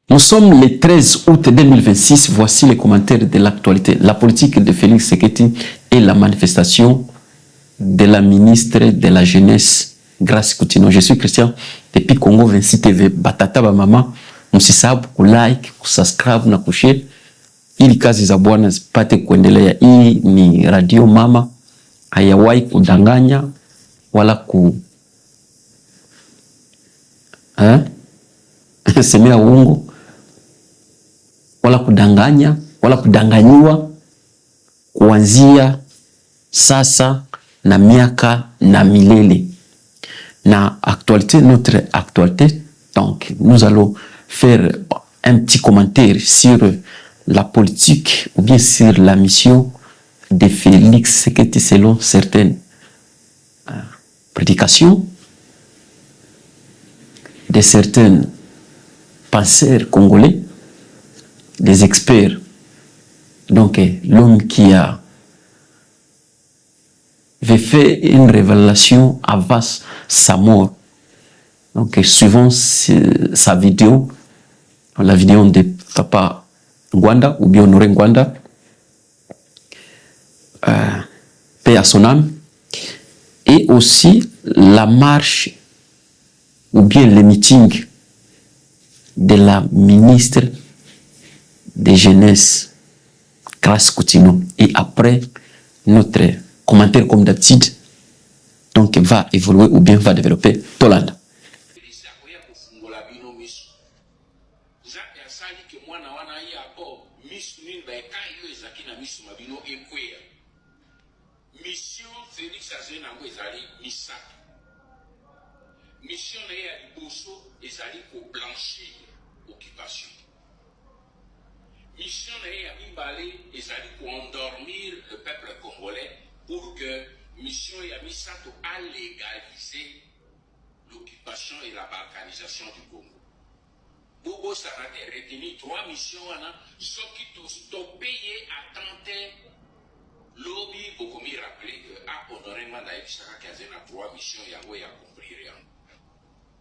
Nous sommes le 13 août 2026. Voici les commentaires de l'actualité. La politique de Félix Tshisekedi et la manifestation de la ministre de la Jeunesse, Grace Koutino. Je suis Christian depuis Congo 26 TV. Batata ba mama, msisahau ku like, ku subscribe na ku share ili kazi za Bwana zipate kuendelea. Hii ni radio mama, hayawahi kudanganya wala semea uongo wala kudanganya wala kudanganyiwa kuanzia sasa na miaka na milele. Na actualité, notre actualité, donc nous allons faire un petit commentaire sur la politique ou bien sur la mission de Félix Tshisekedi selon certaines prédications de certains penseurs congolais, des experts. Donc l'homme qui avait fait une révélation avant sa mort. Donc suivant sa vidéo, la vidéo de Papa Ngwanda ou bien Honoré Ngwanda, paix à son âme, et aussi la marche ou bien le meeting de la ministre de Jeunesse, Grace Koutino. Et après, notre commentaire comme d'habitude, donc va évoluer ou bien va développer Tolanda. Mission ya liboso ezali ko blanchir occupation. Mission ya mibale ezali ko endormir le peuple congolais pour que mission ya misato a légaliser l'occupation et la balkanisation du Congo. Bobo Sarate retenu trois missions wana soki to stopper à tenter lobby bokomi rappeler que a honoré manda ekisaka kazena trois missions yango ya compris rien.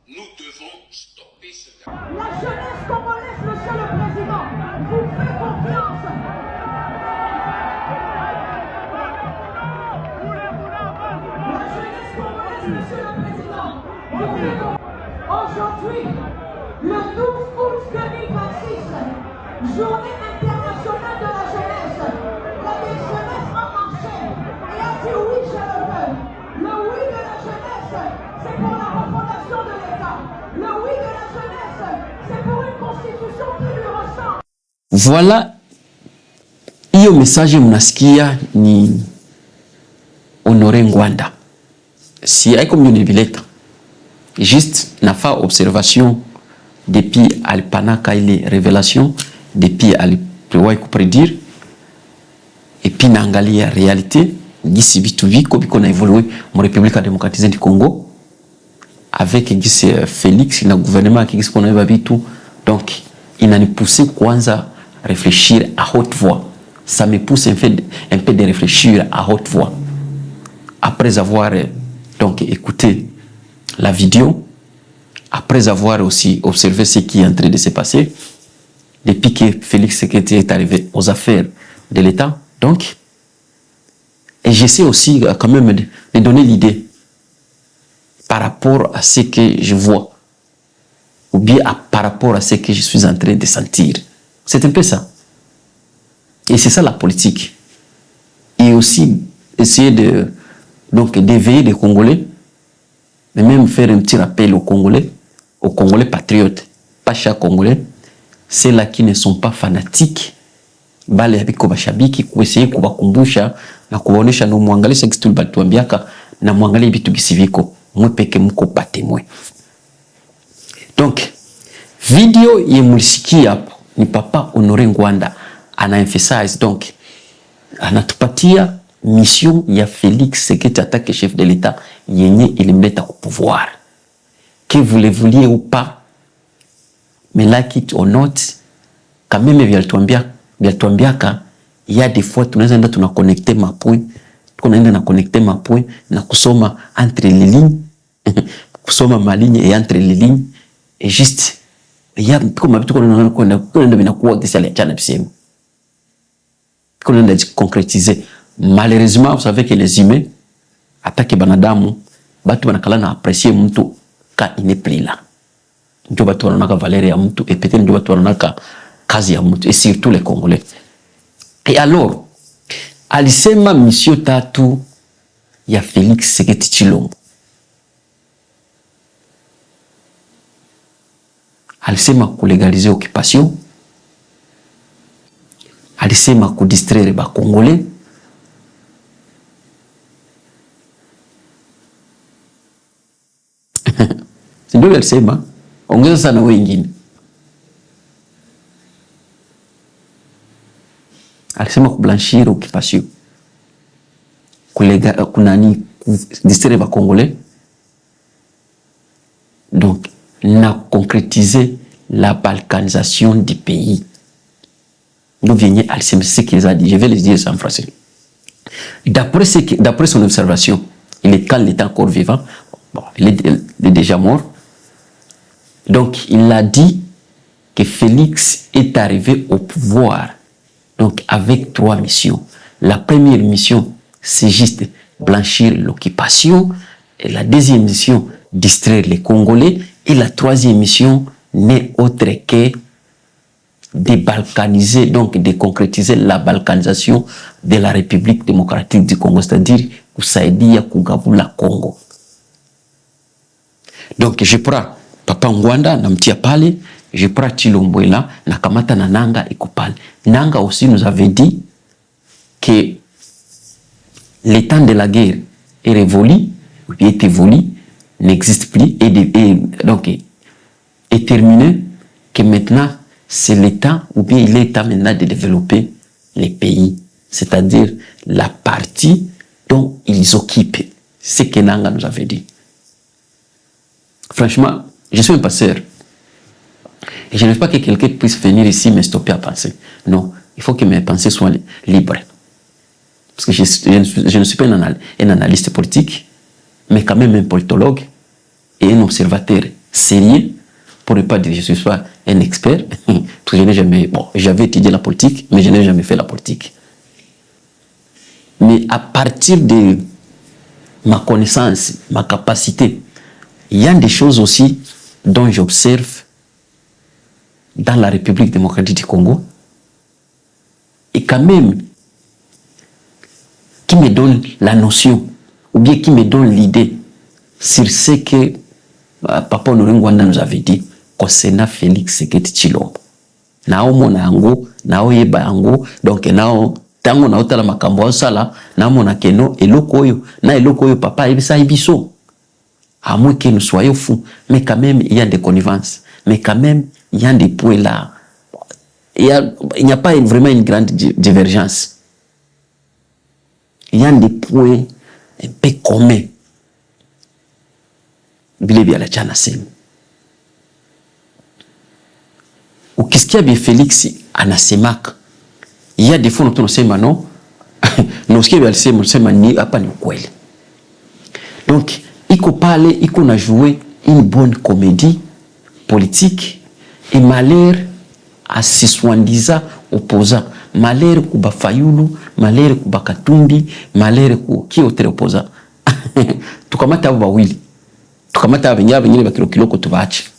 Nous devons stopper ce gars. La jeunesse congolaise, monsieur le président, vous fait confiance. La jeunesse congolaise, monsieur le président, vous fait confiance. Aujourd'hui, le 12 août 2026, journée internationale de la jeunesse. La jeunesse a marché et a dit oui, je le veux. Le oui de la jeunesse, c'est pour la refondation de l'État. Le oui de la jeunesse, c'est pour une constitution qui lui ressemble. Voilà, hiyo message mnasikia ni Honoré Ngwanda. Si haiko mwenye vileta, juste nafa observation depuis alipanaka ile révélation, depuis aliprewahi kupredire, et puis naangalia réalité gisi vitu viko biko na évoluer mu République démocratique du Congo avec gisi Félix na gouvernement qui gisi kona vitu. Donc inani pousser kwanza réfléchir à haute voix. Ça me pousse un peu de réfléchir à haute voix après avoir donc écouté la vidéo, après avoir aussi observé ce qui est en train de se passer depuis que Félix Tshisekedi est arrivé aux affaires de l'État. Donc, et j'essaie aussi quand même de donner l'idée par rapport à ce que je vois ou bien par rapport à ce que je suis en train de sentir. C'est un peu ça. Et c'est ça la politique. Et aussi essayer d'éveiller les Congolais, mais même faire un petit rappel aux Congolais patriotes, pas chaque Congolais, ceux-là qui ne sont pas fanatiques, bale habiko bashabiki kuessayer kubakumbusha na kuwaonesha no muangalie ce kitu batuambiaka na muangalie vitu gisiviko mwe peke mko patemwe. Donc video yemulisikia hapo ni Papa Honoré Ngwanda ana-emphasize, donc anatupatia mission ya Félix Tshisekedi attaque chef de l'État yenye ilimleta au pouvoir. Que vous le vouliez ou pas, mais like it or not, quand même vyalituambiaka il y a des fois tunaweza enda tuna connecter ma point, tunaenda na connecter ma point na kusoma entre les lignes kusoma ma ligne et entre les lignes et juste il y a comme vitu kuna vinakuwa desale chana bisema kuna concrétiser. Malheureusement vous savez que les humains attaquent banadamu batu banakala na apprécier mtu ka il n'est plus là, ndio batu wanaona valeur ya mtu et peut-être ndio batu wanaona kazi ya mtu et surtout les Congolais. Et alors alisema mission tatu ya Félix Tshisekedi Tshilombo. Alisema kulégaliser occupation, alisema kudistraire ba Congolais, ndio alisema, ongeza sana wengine. Alisema kublanchir occupation, distraire ba Congolais, donc na concrétiser la balkanisation du pays. Nous venons à ce qu'il a dit, je vais les dire ça en français. D'après son observation, il est encore vivant, bon, il est déjà mort. Donc il a dit que Félix est arrivé au pouvoir donc avec 3 missions. La première mission, c'est juste blanchir l'occupation. Et la deuxième mission, distraire les Congolais. Et la troisième mission n'est autre que de balkaniser, donc de concrétiser la balkanisation de la République démocratique du Congo, c'est-à-dire kusaidia kugabula Congo. Donc je prends Papa Ngwanda namtia pale, je prends Tshilombo là, nakamata na Nanga iko pale. Nanga aussi nous avait dit que le temps de la guerre est révolu, est évolu, n'existe plus et donc est terminé, que maintenant c'est le temps ou bien il est temps maintenant de développer les pays, c'est-à-dire la partie dont ils occupent, ce que Nanga nous avait dit. Franchement, je suis un passeur et je ne veux pas que quelqu'un puisse venir ici me stopper à penser. Non, il faut que mes pensées soient libres. Parce que je ne suis pas un analyste politique, mais quand même un politologue et un observateur sérieux, pour ne pas dire que je ne suis pas un expert. Parce que je n'ai jamais, bon, j'avais étudié la politique, mais je n'ai jamais fait la politique. Mais à partir de ma connaissance, ma capacité, il y a des choses aussi dont j'observe dans la République démocratique du Congo et quand même qui me donne la notion ou bien qui me donne l'idée sur ce que Papa Honoré Ngwanda nous avait dit concernant Félix Tshisekedi Tshilombo. Nao mona yango, nao yeba yango, donc nao tango nao tala makambo osala, nao mona keno eloko oyo papa ebisa ebiso. À moins que nous soyons fous, mais quand même il y a des connivences, mais quand même il y a des points là. Il n'y a pas vraiment une grande divergence. Il y a des points un peu communs. Bilebi ala chana sema. Ukisikia bi Félix anasemaka, il y a des fois nous tunasema non, nosikia bi alisema ni hapa ni ukweli. Donc iko pale, iko na jouer une bonne comédie politique et malheur à ses soi-disant opposants. Malheur kuba Fayulu, malheur kuba Katumbi, malheur ku qui autre opposant. Tukamata abo bawili. Tukamata abenya benyine bakiloko tubache.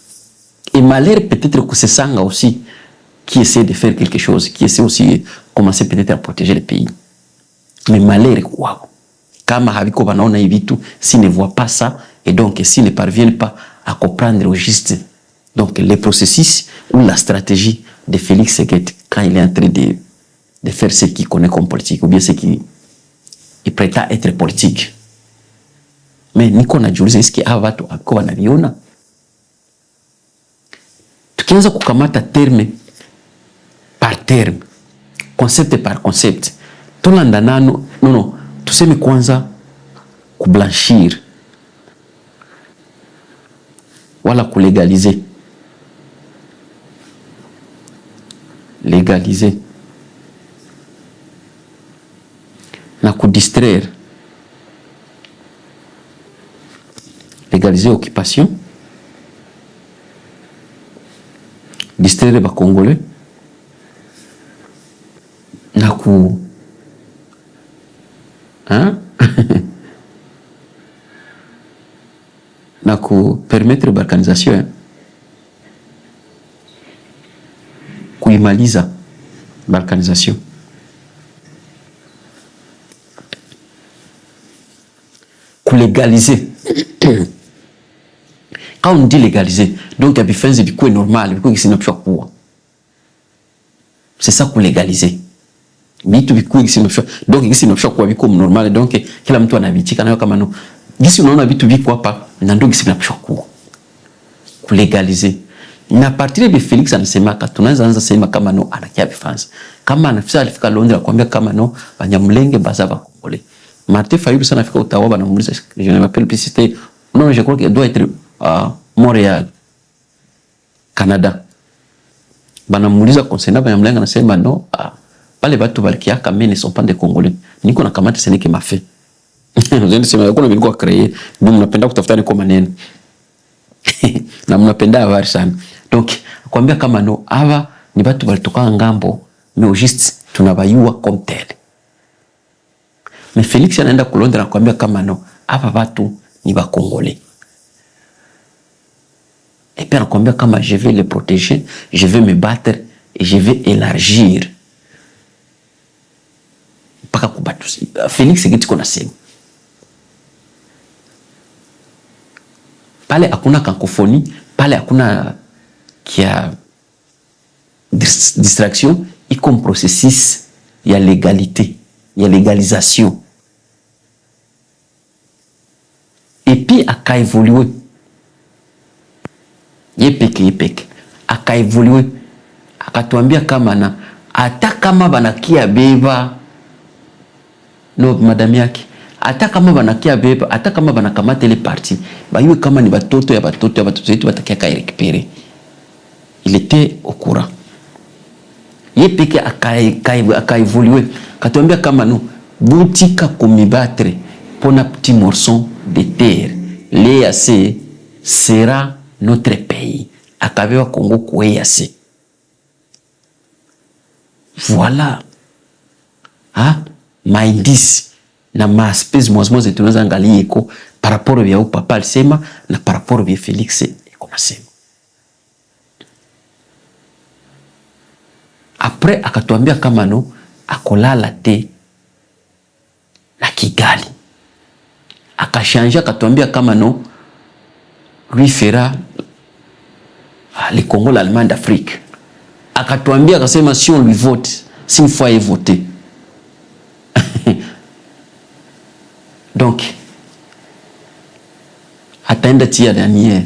Et malheur peut-être que c'est Sanga aussi qui essaie de faire quelque chose, qui essaie aussi de commencer peut-être à protéger le pays. Mais malheur quoi? Kama habiko banaona hivitu, s'ils ne voient pas ça et donc s'ils ne parviennent pas à comprendre au juste donc les processus ou la stratégie de Félix Tshisekedi quand il est en train de faire ce qu'il connaît comme politique ou bien ce qu'il prétend être politique. Mais niko najiuliza eske hawa watu wako wanaviona? Tukianza kukamata terme par terme, concept par concept, tolanda nano non tuseme kwanza kublanchir wala kulégaliser. na kudistraire, légaliser occupation, distraire ba Congolais na ku na ku permettre balkanisation, kuimaliza balkanisation. Légaliser. Quand on dit légaliser, donc il y a des fins de vie normal, c'est ça qu'on légaliser. Donc ici n'a pas quoi comme normal, donc kila mtu anavitika nayo kama no. Gisi unaona vitu viko hapa na ndio gisi vinapashwa kulégaliser. Na partir de Felix anasema tunaanza anza sema kama no anakia vifanza. Kama anafisa alifika Londres akwambia kama no Banyamulenge bazava Congolais. Martin Fayulu sana afika Ottawa banamuuliza, je ne m'appelle plus, c'était non, je crois qu'il doit être Montréal, Canada. Banamuuliza concernant Banyamulenge anasema no, pale batu balikiaka mais ne sont pas des Congolais. Niko na kamata seneke mafe. Ndio sema yako nilikuwa créer, ndio mnapenda kutafuta niko maneno. Na mnapenda habari sana. Donc akwambia kama no ava ni batu balitoka ngambo mais juste tunabayua comme tel. Mais Félix anaenda Londres anakuambia kama no hapa watu ni ba Congolais. Et puis anakuambia kama je vais les protéger, je vais me battre et je vais élargir. Paka kubatu. Félix kitu kona sema. Pale hakuna kankofoni, pale hakuna kia distraction, y comme processus ya légalité. Il y a légalisation. Et puis, aka évolué. Yepeke. Aka évolué. Aka tuambia kama na, ata kama banakia beba, no, madame yake, ata kama banakia beba, ata kama banakamata ile parti, bayue kama ni batoto ya yetu batakia ka récupérer. Il était au courant. Yepeke aka évolué. Katuambia kama no butika kumibatre pona petit morceau de terre. L'EAC sera notre pays. Akabewa Congo kwa EAC. Voilà. Maindisi na maaspezi mwazmoze tunaweza angalia iko par rapport vya papa alisema na par rapport vya Felix iko nasema. Après akatuambia kama no akolala te na Kigali. Akashanja akatuambia kama no lui fera le Congo l'Allemagne d'Afrique. Akatuambia akasema si on lui vote, si une fois il voté. Donc ataenda tia dernier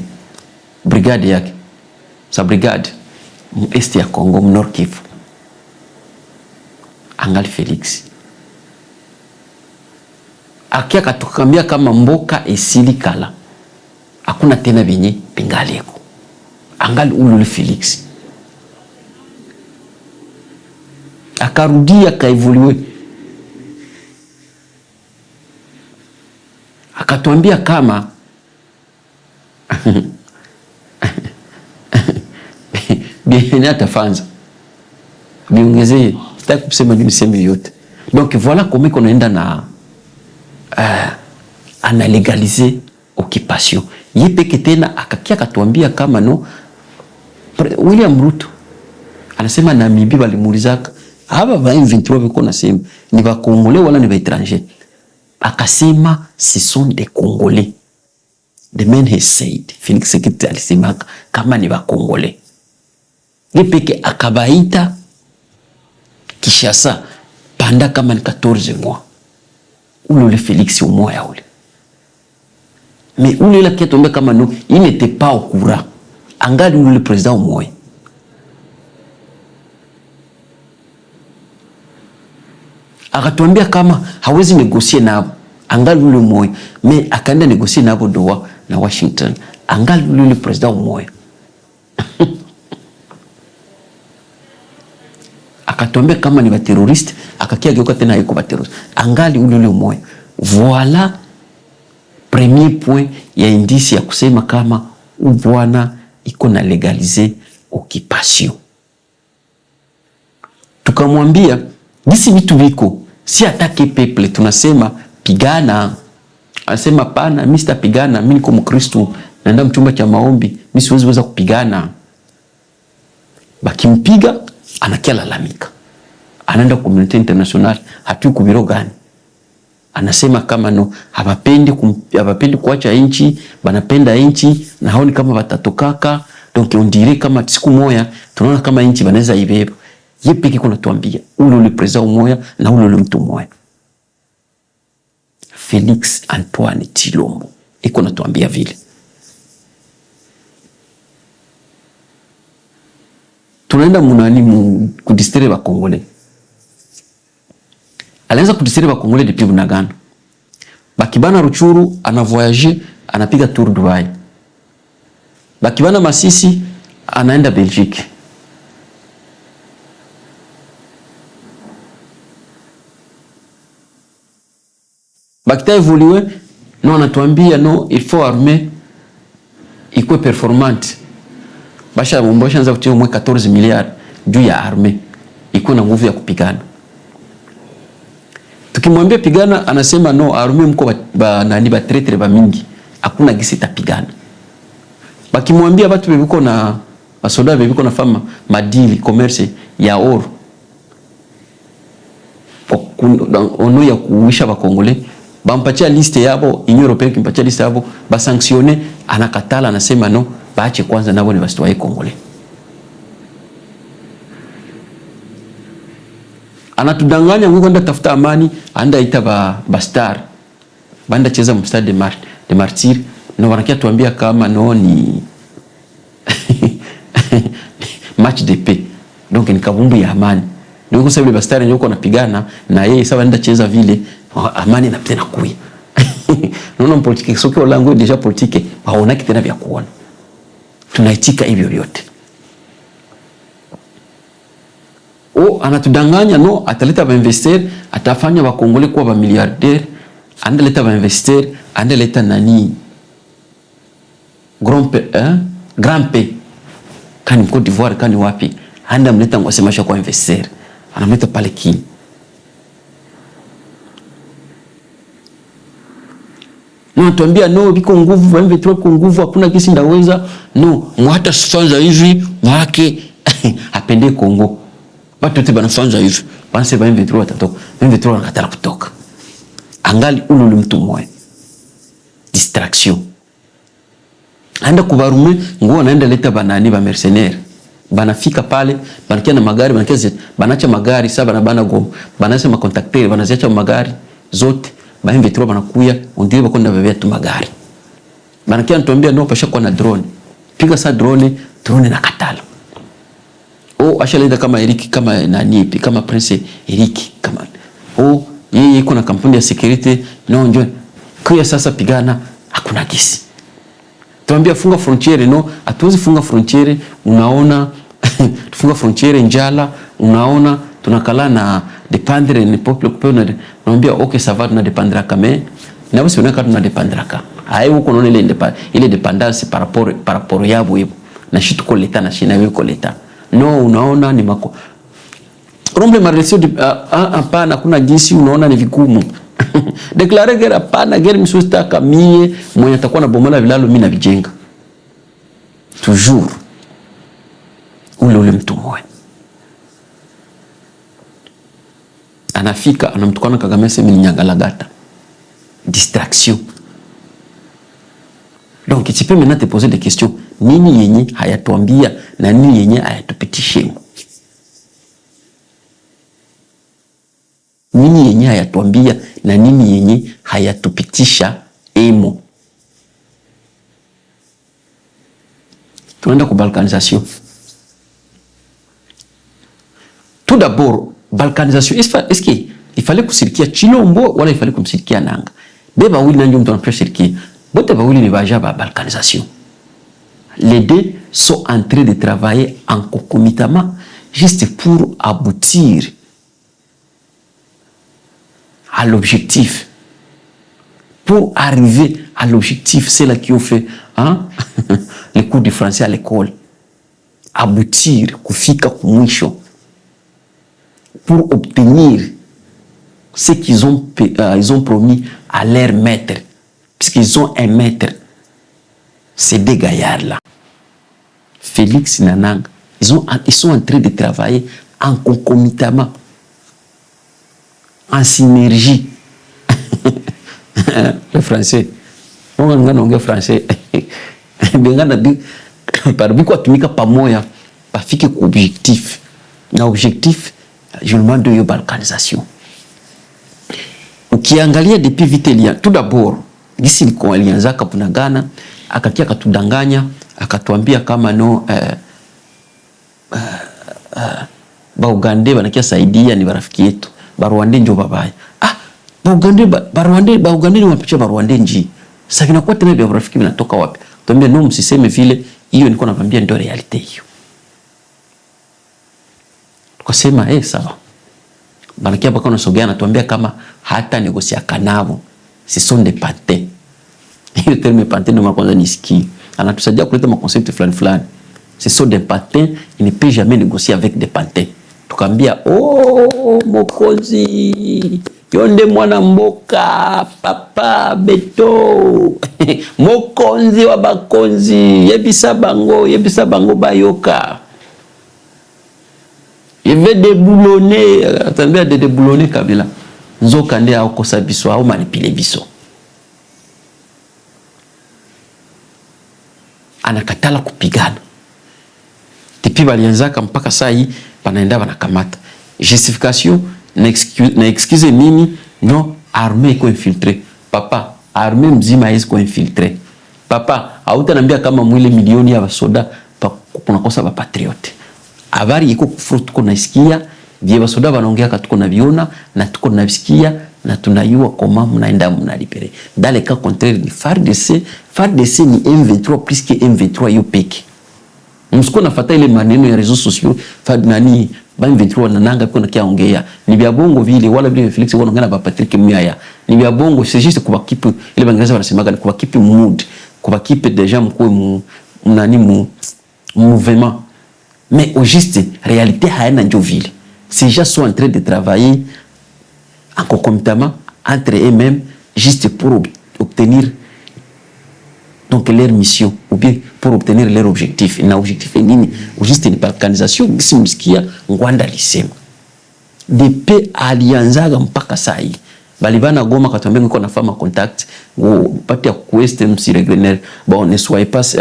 brigade yake. Sa brigade est ya Congo Nord Kivu. Angali Felix. Akia katukambia kama mboka esili kala. Hakuna tena benye pingali yako. Angali ulule Felix. Akarudia akaevoluwe. Akatuambia kama bienvenue atafanza. Biongezee. Sitaki kusema niseme yote. Donc voilà comment on enda na ana légaliser occupation. Yepeke tena akakia katuambia kama no William Ruto anasema Namibia balimuulizaka haba ba M23 biko nasema ni ba Congolais wala ni ba étrangers. Akasema ce sont des Congolais. The man has said, Felix Sekete alisema kama ni ba Congolais. Yepeke akabaita Kishasa panda kama ni 14 mois. Ule Félix au mois ya ule. Mais ule la qui est tombé comme nous, il n'était pas au courant. Angali le président au mois. Akatuambia kama hawezi négocier nabo. Angali le mois. Mais akaenda négocier nabo doa na Washington. Angali le président au mois. akatuambia kama ni terroriste, akakia geuka tena haiko terroriste, angali ule umoja. Voilà premier point ya indice ya kusema kama bwana iko na legalize occupation. Tukamwambia gisi vitu viko si atake people, tunasema pigana. Anasema pana, mimi sitapigana, mimi niko Mkristo, naenda mchumba cha maombi, mimi siwezi weza kupigana. Bakimpiga anakia lalamika, anaenda community international, hatu kubiro gani, anasema kama no hawapendi kuacha inchi, banapenda inchi na haoni kama batatokaka. Donc on dirait kama siku moya tunaona kama inchi banaweza ibeba. Yeye peke kuna tuambia ule president umoya na ule mtu moya. Felix Antoine Tshilombo iko natuambia vile. Tunaenda munani kudistere ba Congolais. Alianza kudistere ba Congolais depuis Bunagana. Bakibana Ruchuru ana voyager, anapiga tour Dubai. Bakibana Masisi anaenda Belgique. Bakita évolué, non anatuambia no il faut armer iko performante. Basha mbosha anza kutia mwe 14 milliards juu ya arme iko na nguvu ya kupigana. Tukimwambia pigana anasema no, arme mko nani ba tretre ba mingi, hakuna gisi tapigana. Bakimwambia watu bebiko na basoda bebiko na fama madili commerce ya oro ono ya kuisha ba Congolais, bampatia liste yabo, Union Européenne kimpatia liste yabo, ba sanctionner, anakatala, anasema no, baache kwanza nabo ni basitwaye Congolais. Anatudanganya nguko anda tafuta amani, anda ita ba star, banda cheza mstade de martyr, no wanakia tuambia kama no ni match de paix, donc ni kabumbu ya amani. Ndio kwa sababu ba star ndio wanapigana na yeye sasa anda cheza vile amani na tena kuya. Nono politique sokyo lango deja politique haona kitena vya kuona. Tunaitika hivyo vyote. Anatudanganya no, ataleta ba investor, atafanya ba Congolais kuwa ba milliardaire, andaleta ba investor, andaleta nani grand P kani Côte d'Ivoire kani wapi, anda mleta ngwasemasha kwa investor, anamleta pale kini. No tuambia no biko nguvu, wembe tuko nguvu, hakuna kisi ndaweza. No, mwata sifanza hivi, mwake apende Kongo. Watu wote banafanza hivi. Wanasema M23 watatoka. M23 wanakatala kutoka. Angali ule mtu mmoja. Distraction. Anda kubarume nguo anaenda leta banani ba mercenaire. Banafika pale, banakia na magari, banacha magari sasa bana goma. Banasema contacter, banaziacha magari zote. Ba M23 banakuya, ondire bakonda bebea tu magari. Banakia anatuambia no pasha kwa na drone. Piga sa drone na katala. Ashaleta kama Eric, kama nani, kama Prince Eric, kama yeye kuna kampuni ya security, no njoo kwa sasa pigana, hakuna kesi. Tuambia funga frontiere, no, hatuwezi funga frontiere, unaona tufunga frontiere njala, unaona tunakala na dependre ni peuple na naambia okay ça va, na dependre kama na basi unaka tuna dependre kama hai huko unaona ile dependance par rapport yabo hiyo na shitu ko leta na shina wewe ko leta. No, unaona ni mako. Romble maresio hapana, kuna jinsi unaona ni vigumu. Declare guerre hapana, guerre msustaka mie mwenye atakuwa na bomola vilalo mimi na vijenga. Toujours. Ule mtu mmoja. Anafika anamtukana Kagame sema ni nyangalagata. Distraction. Donc tu peux maintenant te poser des questions. Nini yenye hayatuambia na nini yenye hayatupitishe? Nini yenye hayatuambia na nini yenye hayatupitisha emo? Tunaenda ku balkanisation. Tout d'abord, balkanisation, est-ce qu'il fallait kusirikia Tshilombo wala il fallait kumsirikia Nanga? Beba wili na ndio mtu anapeshirikia. Bote ba wili ni baja ba balkanisation. Les deux sont en train de travailler en concomitamment. juste pour aboutir à l'objectif. Pour arriver à l'objectif, c'est là qui ont fait les cours du français à l'école. Aboutir, kufika kumwisho. Pour obtenir ce qu'ils ont, ils ont promis à leur maître. Puisqu'ils ont un maître. Ces deux gaillards-là. Félix Nanang, ils sont en train de travailler en concomitamment, en synergie. Le français. On a français. Par biko atumika pamoja pafike ku objectif. Na objectif, je demande de balkanisation. Ukiangalia depuis Vitelia, tout d'abord, gisi liko alianza kapunagana, akakia katudanganya, akatuambia kama no ba Uganda banakia saidia ni barafiki yetu. Ba Rwanda ndio babaya. Ba Uganda ni wapicha ba Rwanda nji. Sasa vinakuwa tena vya rafiki vinatoka wapi? Tuambie no msiseme vile, hiyo niko nakwambia ndio reality hiyo. Tukasema sawa. Banakia baka nasogea anatuambia kama hata negosia kanavo. Ce sont des patins. Hiyo terme patins ndio kwanza nisikie. Anatusaidia kuleta ma concept fulani. Ce sont des patins, il ne peut jamais négocier avec des patins. Tukambia Mokozi yonde mwana mboka papa beto mokonzi wa bakonzi yebisa bango bayoka yeve déboulonner atambia de déboulonner Kabila nzoka nde akosa biso au manipule biso anakatala kupigana depuis balianzaka mpaka saa hii banaenda banakamata justification na excuse nini no armée iko infiltré papa armée mzima iko infiltré papa hautanambia kama mwile milioni ya basoda kuna kosa ba patriote habari iko kufuru tuko naisikia vile basoda wanaongea tuko na viona na tuko na visikia na tunayua koma mnaenda mnalipere dans le cas contraire ni FARDC ni M23 plus que M23 yo peke msiko nafuata ile maneno ya réseaux sociaux nani ba M23 na nanga kuna kiaongea ni vya bongo vile wala vile Felix wanaongea na ba Patrick Muyaya ni vya bongo c'est juste kuba kipe ile bangereza wanasemaga kuba kipe mood kuba kipe déjà mko nani mouvement mais au juste réalité haina ndio vile ces gens sont en train de travailler en concomitamment entre eux-mêmes juste pour obtenir donc leur mission ou bien pour obtenir leur objectif. Na objectif nini? Juste une balkanisation gisi msikia Ngwanda lisema. Depuis alianzaga mpaka sai. Balibana Goma katambia niko na fama contact pati ya kuest msiregrener. Bon, ne soyez pas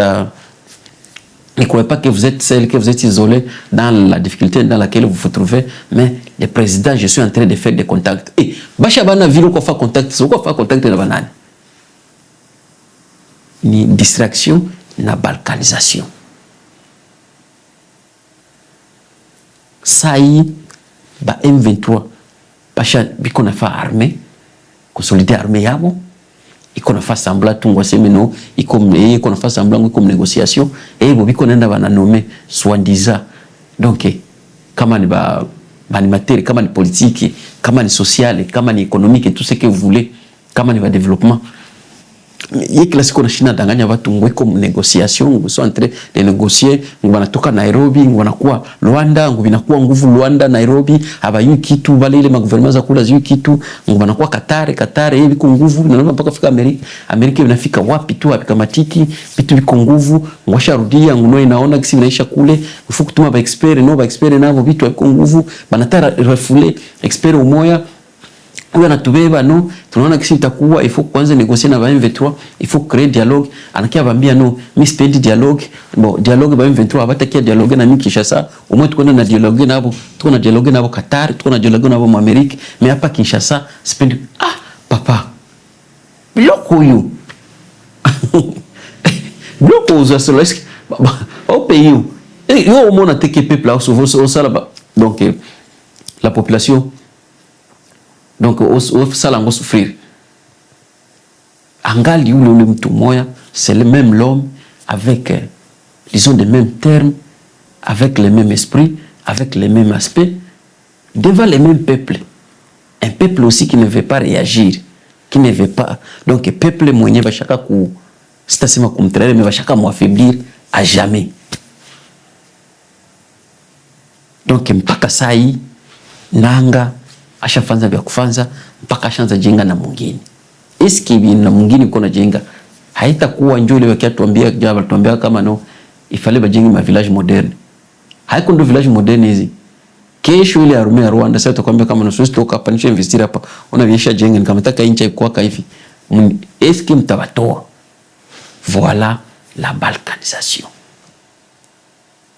ne croyez pas que vous êtes seul, que vous êtes isolé dans la difficulté dans laquelle vous vous trouvez, mais le président, je suis en train de faire des contacts. Et bacha bana vilo ko fa contact, so ko fa contact na banane. Ni distraction na balkanisation. Sai ba M23 pasha biko na fa armée, consolider armée yabo, iko na fa semblant tungwa semeno, iko na fa semblant iko négociation et bo biko nenda bana nommer soi-disant. Donc kama ni ba animateur, kama ni politique, kama ni social, kama ni économique et tout ce que vous voulez, kama ni ba développement. Yé classique na China danganya watu ngweko négociation, ngo sont en train de négocier, ngo banatoka Nairobi, ngo banakuwa Luanda, ngo binakuwa nguvu Luanda Nairobi, abayu kitu bale ile magouvernement za kula ziyu kitu, ngo banakuwa Qatar hivi kwa nguvu, na mpaka fika Amerika inafika wapi tu apikamatiki, vitu viko nguvu, ngwasharudia ngo inaona kisi inaisha kule, ufu kutuma ba expert nabo vitu viko nguvu, banatara refouler expert umoya. Huyo anatubeba no, tunaona kisi itakuwa il faut kwanza négocier na ba M23, il faut créer dialogue. Anakia bambia no, mi spendi dialogue. Bon, dialogue ba M23 abatakia dialogue na mimi Kinshasa. Umwe tuko na dialogue nabo, tuko na dialogue nabo Qatar, tuko na dialogue nabo mu Amerika, mais hapa Kinshasa spendi papa. Biloko huyu. Biloko uza soloski. Au pays yo. Yo mona teke peuple là au sala donc la population. Donc ça l'ango souffrir. Angali ule mtu moya, c'est le même l'homme avec disons les mêmes termes, avec le même esprit, avec les mêmes aspects devant les mêmes peuples. Un peuple aussi qui ne veut pas réagir, qui ne veut pas. Donc, peuple mwenye va chaka ku, sitasema kumtrele, mais va chaka m'affaiblir à jamais. Donc, mpaka sai, nanga, ashafanza vya kufanza, mpaka ashanza jenga na mwingine. Eski na mwingine kuna jenga, haitakuwa njole wakia tuambia kama no, ifale bajengi ma village moderne. Haiko ndo village moderne hizi. Kesho ile arme ya Rwanda sasa utakwambia kama nusu stoka hapa nisho investir hapa unaviesha jenga kama nataka incha ikuwa hivi. Eski mtawatoa. Voilà la balkanisation.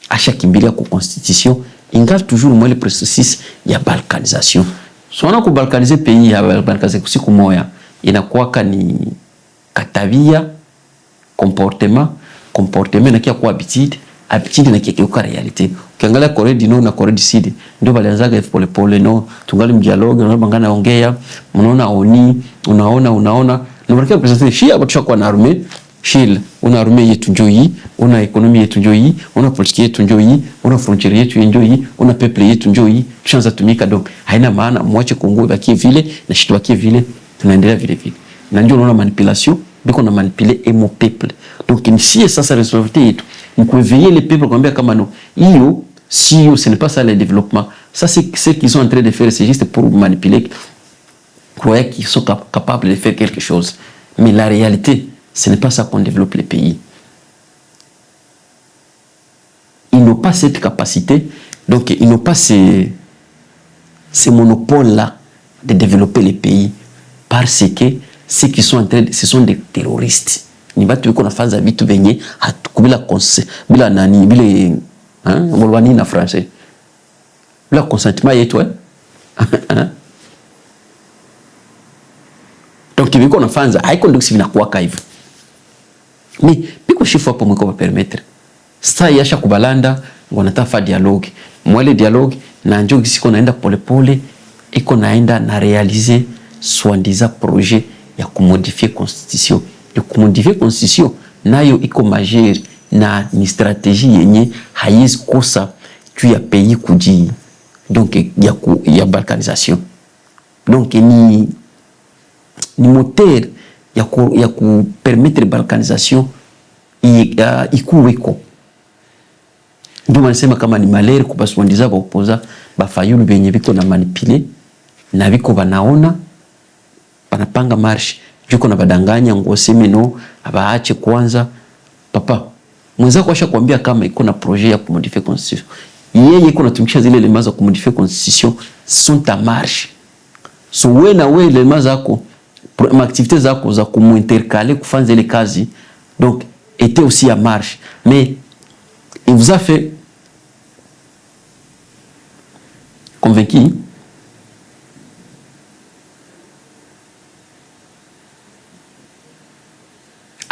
Acha kimbilia ku constitution ingali toujours moi le processus ya balkanisation. So on a ku balkaniser pays ya balkaniser siku moya inakuwa ni katavia comportement na kia kwa habitude na kia kwa realite. Ukiangalia Korea du Nord na Korea du Sud ndio walianzaga pole pole no tungali mdialogue na bangana ongea unaona oni unaona na baraka presenter shia batusha kwa na arme shil una arme yetu njoo hii una economy yetu njoo hii una politique yetu njoo hii una frontiere yetu njoo hii una peuple yetu njoo hii tushaanza tumika donc haina maana mwache Kongo bakie vile na shitu bakie vile tunaendelea vile vile na ndio unaona manipulation biko na manipuler emo peuple donc ici sasa responsabilité yetu ni kuveiller les peuples combien kama no hiyo si ce n'est pas ça le développement ça c'est ce qu'ils sont en train de faire c'est juste pour manipuler croire qu'ils sont capables de faire quelque chose mais la réalité ce n'est pas ça qu'on développe les pays. Ils n'ont pas cette capacité donc ils n'ont pas ces monopoles là de développer les pays parce que ceux qui sont en train ce sont des terroristes. Ni batu wiko nafanza vitu venye hatukubila bila nani bile molwani na français bila consentement yetu donc wiko nafanza haiko ndio sivina kuwaka hivyo mais biko chifu hapo mwiko permettre sasa yasha kubalanda wanatafa dialogue mwele dialogue na njogi siko naenda pole pole iko naenda na réaliser soi-disant projet ya kumodifier constitution de kumodifier constitution nayo iko majeur na ni stratégie yenye haizi kosa tu ya pays kuji donc ya balkanisation donc ni moteur ya ku permettre balkanisation ikuweko ndio wanasema kama ni malere kubaswandiza ba opoza ba fayulu benye biko na manipuler na biko banaona banapanga marche juko na badanganya ngoseme no abaache kwanza papa mwenzako asha kuambia kama iko na projet ya kumodifier constitution yeye iko natumikisha zile elements za kumodifier constitution sont en marche so wewe na wewe elements zako ma activités zako za kumuintercaler kufanza ile kazi donc était aussi en marche mais il vous a fait convaincu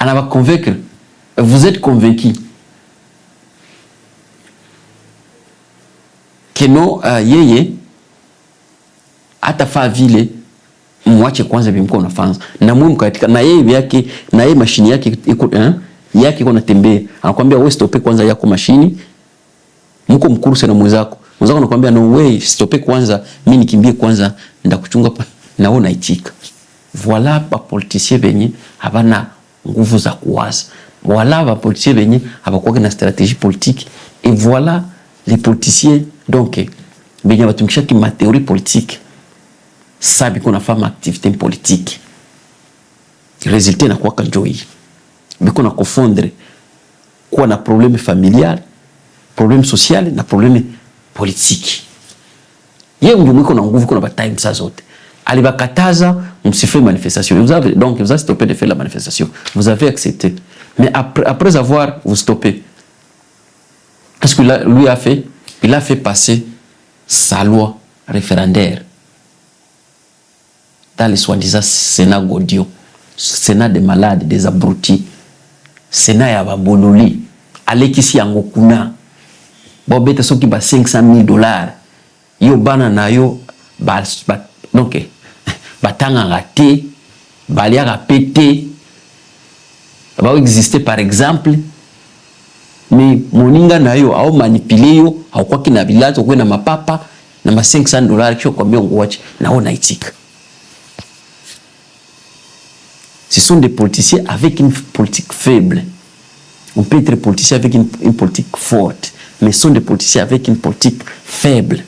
on va convaincre, vous êtes convaincu que non yeye atafa vile mwache kwanza bimko unafanza na muhimu katika na yeye yake na yeye mashini yake iko yake iko natembea anakuambia wewe stope kwanza yako mashini mko mkuruse na mwenzako anakuambia no way stope kwanza mimi nikimbie kwanza ndakuchunga na wewe unaitika voilà pa politicien benye habana nguvu za kuwaza voilà ba politiciens benye abakuwa na stratégie politique et voilà les politiciens donc benye batumikisha ki ma théorie politique sabi kuna fama activité politique résultat na kwa kanjoi biko na confondre kwa na problème familial problème social na problème politique yeye ndio mwiko na nguvu kuna ba time saa zote alibakataza msifanye manifestation vous avez stoppé de faire la manifestation vous avez accepté mais après avoir vous stoppé qu'est-ce que lui a fait il a fait passer sa loi référendaire dans les soi-disant Sénat Godio Sénat des malades des abrutis Sénat ya babololi alekisi yango kuna bobeta soki ba $500,000 yo bana na yo donc batanga raté balia pété va exister par exemple mais moninga nayo au manipule yo au kwa kina bilato kwa na mapapa na ma $500 kisho kwa mbio ngoache naona itika. Ce sont des politiciens avec une politique faible. On peut être politicien avec une politique forte, mais ce sont des politiciens avec une politique faible.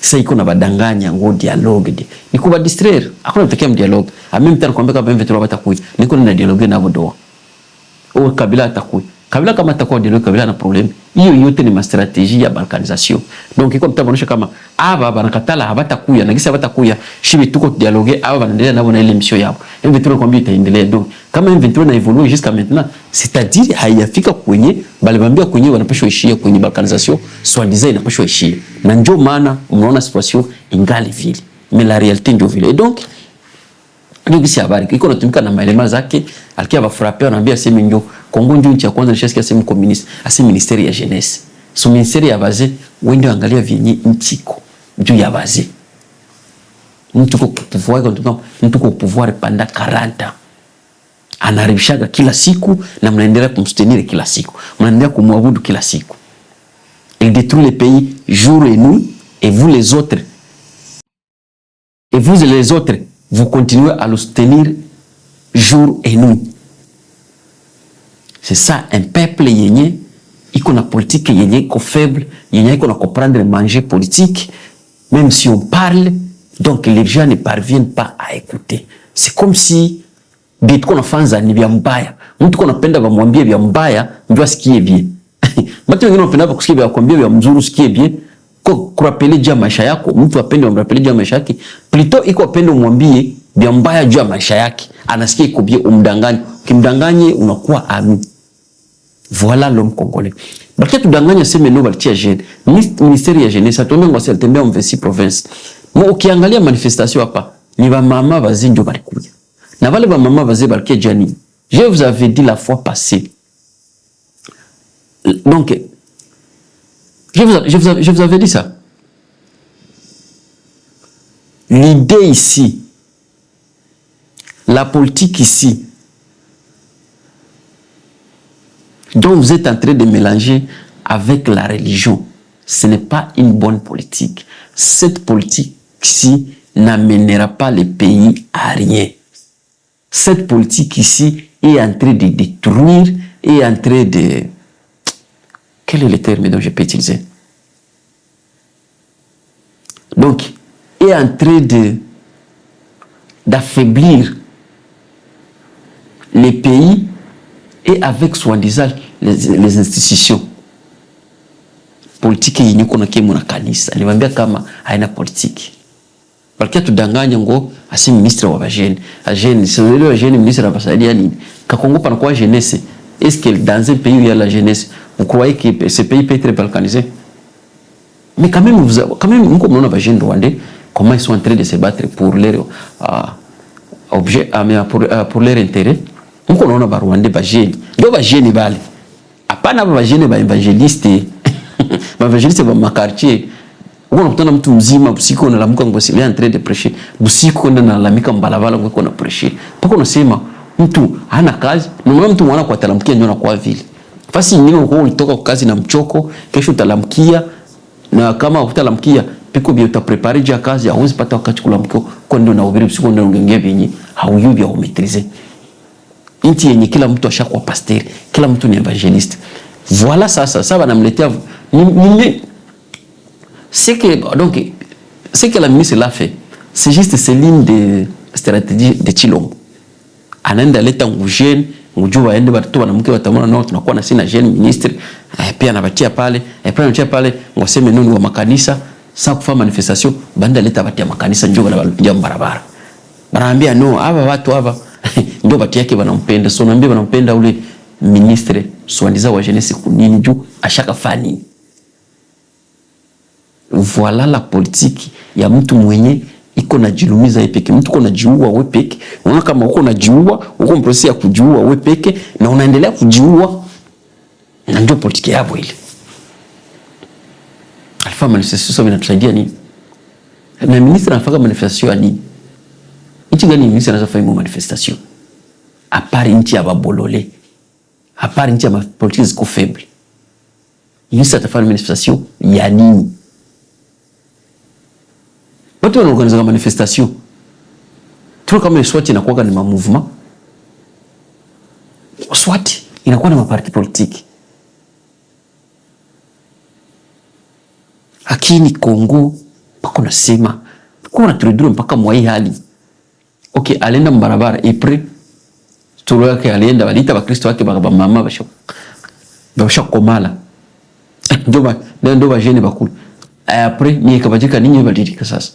Ça iko na badanganya ngo dialogue de. Niko ba distraire, hakuna mtakia dialogue. A même temps kwambia kama M23 batakuja. Niko na dialogue na bodoa. Au Kabila atakuja. Kabila kama atakuwa dialogue Kabila na problem. Hiyo yote ni ma strategie ya balkanisation. Donc iko mtabonesha kama aba banakatala habatakuja na kisa habatakuja shibi tuko dialogue aba banaendelea nabo na ile mission yao. M23 kwambia itaendelea. Donc kama M23 na évolue jusqu'à maintenant, c'est-à-dire haiyafika kwenye balibambia kwenye wanapashwa ishia kwenye balkanisation, soi-disant inapashwa ishia. Na ndio maana unaona situation ingali vile. Mais la réalité ndio vile. Et donc ndio kisi habari iko natumika na maelema zake alikia ba frapper anaambia sema ndio Kongo ndio nchi ya kwanza nishasikia sema communiste asi ministeri ya jeunesse so ministeri ya baze wende angalia vyenye nchiko ndio ya baze mtu kwa pouvoir pendant 40 anaribishaga kila siku na mnaendelea kumsutenir kila siku mnaendelea kumwabudu kila siku. Il détruit le pays jour et nuit et vous les autres vous continuez à le soutenir jour et nuit. C'est ça un peuple yenye iko na politique yenye iko faible, yenye iko na comprendre manger politique, même si on parle, donc les gens ne parviennent pas à écouter. C'est comme si bitu kona fanza ni vya mbaya. Mtu kona penda bamwambie vya mbaya ndio asikie bien. Batu wengine wanapenda kusikia vya kwambia vya mzuri usikie bien. Kurapele juu ya maisha yako, mtu apende umrapele juu ya maisha yake, plutôt iko apende umwambie vya mbaya juu ya maisha yake, anasikia iko bien umdanganye. Ukimdanganye unakuwa ami. Voilà l'homme congolais. Baki tudanganya sema no balitia jeune. Ministeri ya jeunesse atombe ngwasi alitembea mu 26 province. Mo ukiangalia manifestation hapa, ni ba mama bazi ndio balikuja. Na wale ba mama bazi balikia jani. Je vous avais dit la fois passée. Donc je vous avais dit ça. L'idée ici, la politique ici, dont vous êtes en train de mélanger avec la religion, ce n'est pas une bonne politique. Cette politique-ci n'amènera pas le pays à rien. Cette politique ici est en train de détruire, est en train de... Quel est le terme dont je peux utiliser? Donc, est en train d'affaiblir les pays et avec soi-disant les institutions. Politique yenye kuna kemo na kanisa. Niwaambia kama haina politique. Balkia tudanganya ngo asi ministre wa bajene. Ajene, c'est le jeune ministre wa basaidia nini? Kakongo panakuwa jeunesse. Est-ce que dans un pays où il y a la jeunesse, vous croyez que ce pays peut être balkanisé? Mais quand même, nous comme on a des Rwandais, comment ils sont en train de se battre pour leur objet, pour leur intérêt. Nous comme on a des Rwandais, des jeunes, des jeunes bali. Apana des jeunes, des évangélistes, des évangélistes dans ma quartier. On a tant mtu mzima busiku unalamuka ngosile en train de prêcher. Busiku unalalamika mbalabala ngoko na prêcher. Pako unasema mtu hana kazi, na mtu mwana kwa talamkia ndio anakuwa vile. Fasi nyingine uko ulitoka kwa kazi na mchoko, kesho utalamkia na kama utalamkia piko bia utaprepare jia kazi hauwezi pata wakati kulamkia kwa ndio unahubiri usiku ndio ungengea vyenye hauyubi au maîtriser. Inti yenye kila mtu ashakuwa pasteur, kila mtu ni evangeliste. Voilà ça banamletea c'est que la ministre l'a fait. C'est juste c'est l'une des stratégies de Chilombo. Anaenda leta ngujeni ujua waende watu wanamke watamona nao tunakuwa na sina jeune ministre pia anabatia pale anabatia pale waseme nini wa makanisa sasa kufanya manifestation banda leta batia makanisa njoo na balipia barabara banaambia no hapa watu hapa ndio batia yake wanampenda so naambia wanampenda ule ministre swandiza wa jeunesse kunini juu ashaka fani. Voilà la politique ya mtu mwenye iko na jilumiza yepeke. Mtu uko na jiua wewe peke. Unaona kama uko na jiua, uko mprocess ya kujiua wewe peke na unaendelea kujiua. Na ndio politiki yao ile. Alfa manifestation inatusaidia nini? Na ministre anafanya manifestation nini? Nchi gani ministre anafanya manifestation? Apari nchi ya babolole. Hapari nchi ya mapolitiki ziko faible. Yusha atafanya manifestation ya nini? Watu wanaorganiza manifestation. Tuko kama SWAT inakuwa ni movement. SWAT inakuwa na maparti politiki. Lakini Kongo pako nasema kuna turiduru mpaka mwa hii hali. Okay, alienda mbarabara April tolo yake alienda walita Bakristo wake baba mama basho komala. Ndio ba jene bakulu. Après ni kabajika ninyi badilika sasa.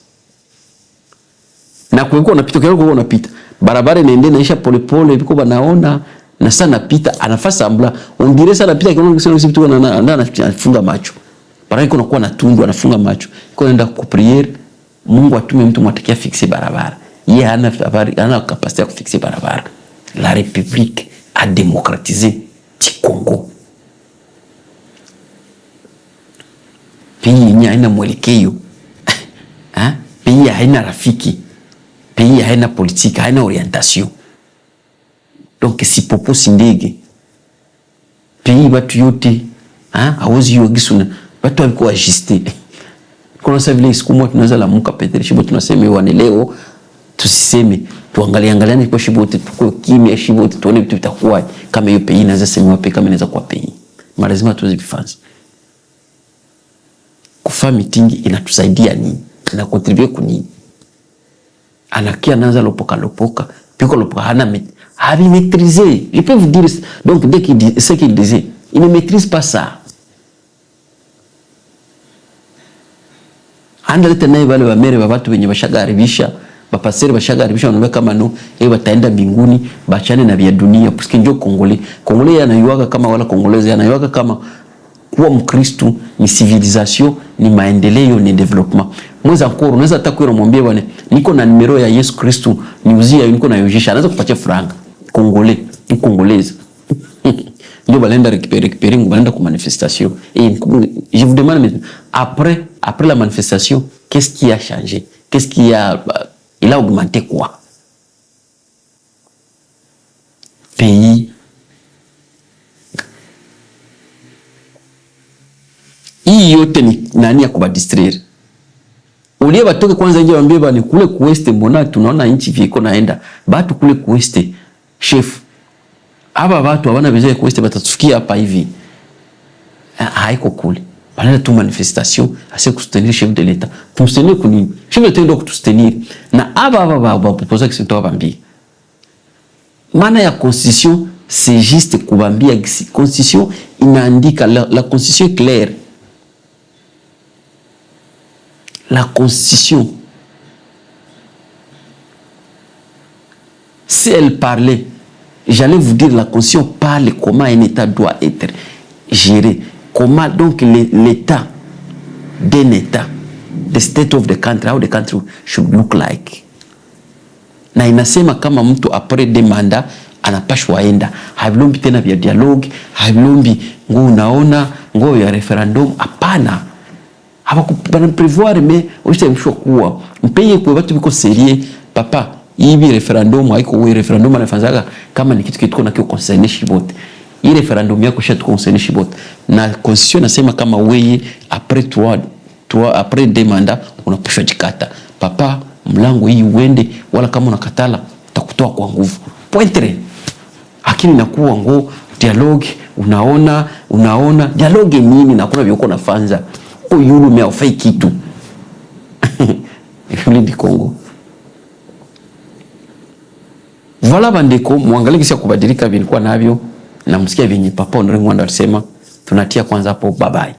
Na kuweko unapita kwa hiyo unapita. Barabara inaende naisha polepole biko banaona na sana pita anafasa ambla. Undire sana pita kwa sababu sisi tu anafunga macho. Barabara iko nakuwa na tundu anafunga macho. Iko naenda ku priere Mungu atume mtu mwatakia fixe barabara. Yeye hana capacité ya kufixe barabara. La République a démocratisé du Congo. Pays yenye haina mwelekeo. Pays haina rafiki. Pays haina politique, haina orientation. Donc si popo sindege. Pays watu yote, hawezi yogisuna. Watu walikuwa ajiste. Kuna sasa vile siku moja tunaweza lamuka Petri Shibo tunasema wane leo tusiseme tuangaliane kwa Shibote tuko kimya Shibote tuone vitu vitakuwa kama hiyo pays inaweza sema pe kama inaweza kuwa pays. Lazima tuzibifanze. Kufa meeting inatusaidia nini? Ina contribuer kunini? Anakia naanza lopoka piko lopoka hana maîtriser. Je peux vous dire donc dès qu'il dit ce qu'il disait, il ne maîtrise pas ça. Andalete naye wale wa mere wa watu wenye bashagaribisha bapaseri bashagaribisha wanaona kama no bataenda mbinguni bachane na vya dunia parce ndio Kongole anayuaga kama wala Kongolezi anayuaga kama kuwa Mkristo ni civilisation ni maendeleo ni development. Mweza nkoro unaweza hata kuira mwambie bwana niko na numero ya Yesu Kristo niuzia niko na yojisha anaweza kupatia franga ni Kongolezi. Ndio balenda récupérer balenda ku manifestation et je vous demande après la manifestation qu'est-ce qui a changé? Qu'est-ce qui a il a augmenté quoi? Pays hii yote ni nani ya kubadistraire? Ulie batoke kwanza nje waambie bani kule kuweste mbona tunaona nchi viko naenda. Batu kule kuweste chef. Aba watu hawana besoin kuweste batatufikia hapa hivi. Haiko kule. Banaenda tu manifestation ase kustenir chef de l'État. Tumstenir kuni. Chef de l'État ndio kutustenir. Na aba proposer que c'est bambi. Maana ya constitution c'est juste kubambia constitution inaandika la constitution est claire. La constitution, si elle parlait, j'allais vous dire la constitution parle comment un État doit être géré, comment donc l'État d'un État, the state of the country, how the country should look like. Na inasema kama mtu après des mandats anapashwa enda, havilombi tena vya dialogue, havilombi nguo unaona, nguo ya referendum, hapana. Bana prévoir mais aussi mshwa kuwa mpeye kwa watu biko sérieux papa hivi referendum haiko wewe referendum anafanzaga kama ni kitu kituko na kio concerne Shibote hii referendum yako shatu concerne Shibote na constitution nasema kama wewe après toi après des mandats unapashwa jikata papa mlango hii uende wala kama unakatala utakutoa kwa nguvu pointre lakini nakuwa ngo dialogue unaona dialogue nini na kuna vyoko nafanza yulu mea ufai kitu. Yule di Congo. Voilà bandeko, muangalie kisi ya kubadilika vilikuwa navyo na msikia venye Papa Honoré Ngwanda alisema tunatia kwanza hapo bye bye.